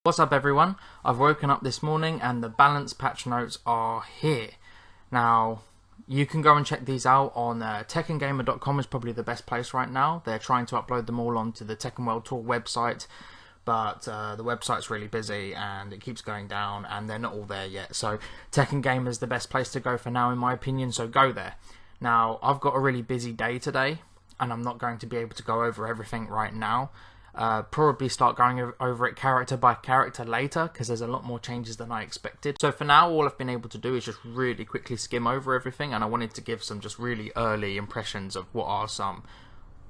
What's up everyone? I've woken up this morning and the balance patch notes are here. Now, you can go and check these out on TekkenGamer.com is probably the best place right now. They're trying to upload them all onto the Tekken World Tour website, but the website's really busy and it keeps going down and they're not all there yet. So Tekken Gamer is the best place to go for now in my opinion, so go there. Now, I've got a really busy day today and I'm not going to be able to go over everything right now. Probably start going over it character by character later because there's a lot more changes than I expected. So for now, all I've been able to do is just really quickly skim over everything, and I wanted to give some just really early impressions of what are some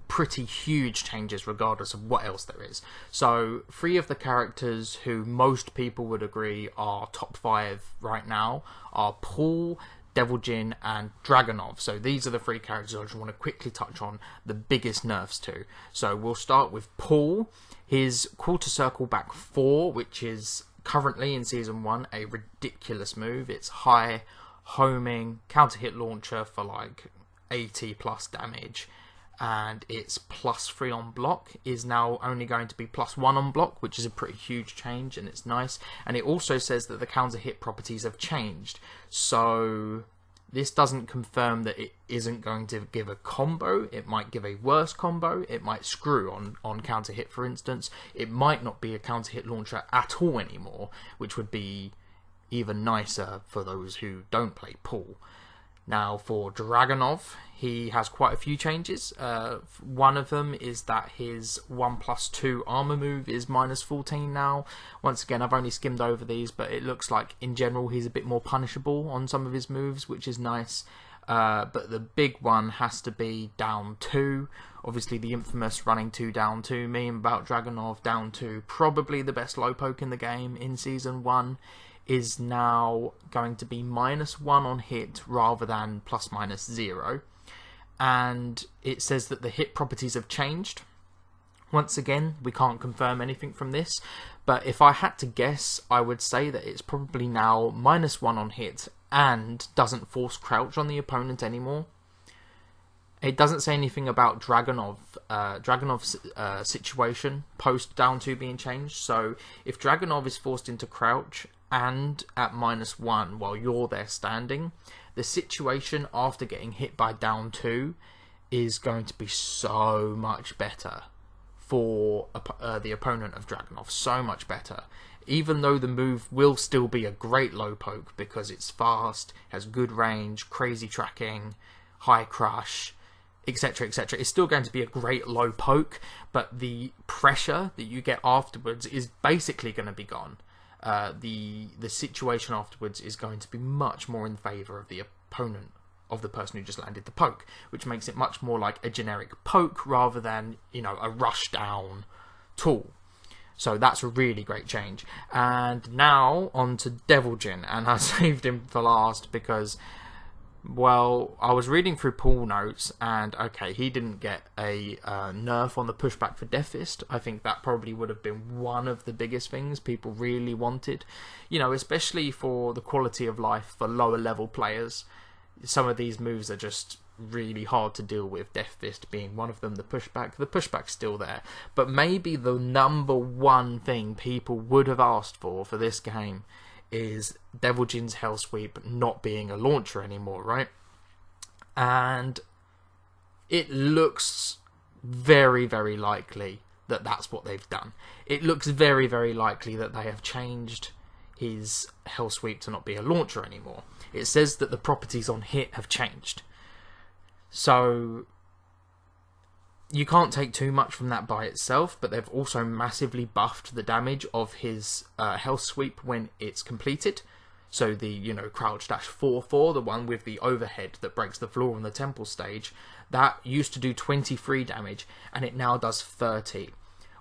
pretty huge changes regardless of what else there is. So 3 of the characters who most people would agree are top 5 right now are Paul, Devil Jin and Dragunov. So these are the 3 characters I just want to quickly touch on the biggest nerfs to. So we'll start with Paul. His quarter circle back 4, which is currently in Season 1 a ridiculous move. It's high homing, counter hit launcher for like 80 plus damage, and its +3 on block is now only going to be +1 on block, which is a pretty huge change and it's nice. And it also says that the counter hit properties have changed, so this doesn't confirm that it isn't going to give a combo. It might give a worse combo. It might screw on counter hit, for instance. It might not be a counter hit launcher at all anymore, which would be even nicer for those who don't play Paul. Now for Dragunov, he has quite a few changes. One of them is that his 1+2 armor move is -14 now. Once again, I've only skimmed over these, but it looks like in general he's a bit more punishable on some of his moves, which is nice. But the big one has to be down 2. Obviously the infamous running 2 down 2 meme about Dragunov. Down 2, probably the best low poke in the game in Season 1. Is now going to be -1 on hit rather than ±0, and it says that the hit properties have changed. Once again, we can't confirm anything from this, but if I had to guess, I would say that it's probably now -1 on hit and doesn't force crouch on the opponent anymore. It doesn't say anything about Dragunov's situation post down 2 being changed, so if Dragunov is forced into crouch and at -1 while you're there standing, the situation after getting hit by down 2 is going to be so much better for the opponent of Dragunov, so much better. Even though the move will still be a great low poke because it's fast, has good range, crazy tracking, high crush, etc, etc, it's still going to be a great low poke, but the pressure that you get afterwards is basically going to be gone. The situation afterwards is going to be much more in favour of the opponent of the person who just landed the poke, which makes it much more like a generic poke rather than, you know, a rush down tool. So that's a really great change. And now on to Devil Jin, and I saved him for last because, well, I was reading through Paul notes, and okay, he didn't get a nerf on the pushback for Death Fist. I think that probably would have been one of the biggest things people really wanted. You know, especially for the quality of life for lower level players. Some of these moves are just really hard to deal with, Death Fist being one of them. The pushback's still there. But maybe the #1 thing people would have asked for this game is Devil Jin's Hell Sweep not being a launcher anymore, right? And it looks very, very likely that that's what they've done. It looks very, very likely that they have changed his Hell Sweep to not be a launcher anymore. It says that the properties on hit have changed. So you can't take too much from that by itself, but they've also massively buffed the damage of his health sweep when it's completed. So the, you know, crouch dash 4-4, the one with the overhead that breaks the floor on the temple stage, that used to do 23 damage and it now does 30,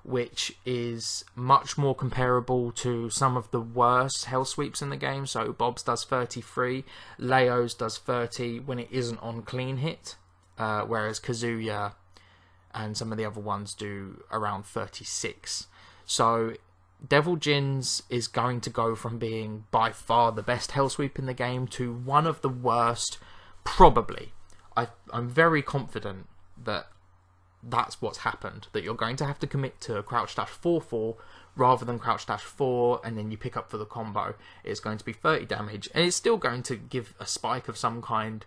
which is much more comparable to some of the worst hell sweeps in the game. So Bob's does 33, Leo's does 30 when it isn't on clean hit, whereas Kazuya and some of the other ones do around 36. So Devil Jin's is going to go from being by far the best hell sweep in the game to one of the worst, probably. I'm very confident that that's what's happened, that you're going to have to commit to a crouch dash 4-4 rather than crouch dash 4 and then you pick up for the combo, it's going to be 30 damage, and it's still going to give a spike of some kind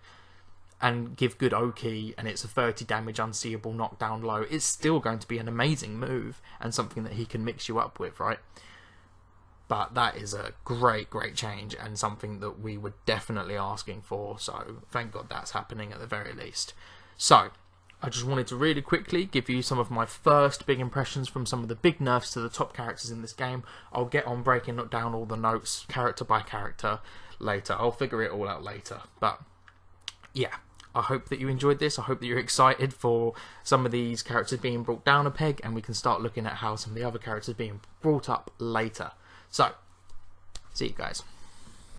and give good Oki, and it's a 30 damage unseeable knockdown low. It's still going to be an amazing move and something that he can mix you up with, right? But that is a great change and something that we were definitely asking for, so thank God that's happening at the very least. So I just wanted to really quickly give you some of my first big impressions from some of the big nerfs to the top characters in this game. I'll get on breaking down all the notes character by character later. I'll figure it all out later. But yeah, I hope that you enjoyed this. I hope that you're excited for some of these characters being brought down a peg, and we can start looking at how some of the other characters are being brought up later. So, see you guys.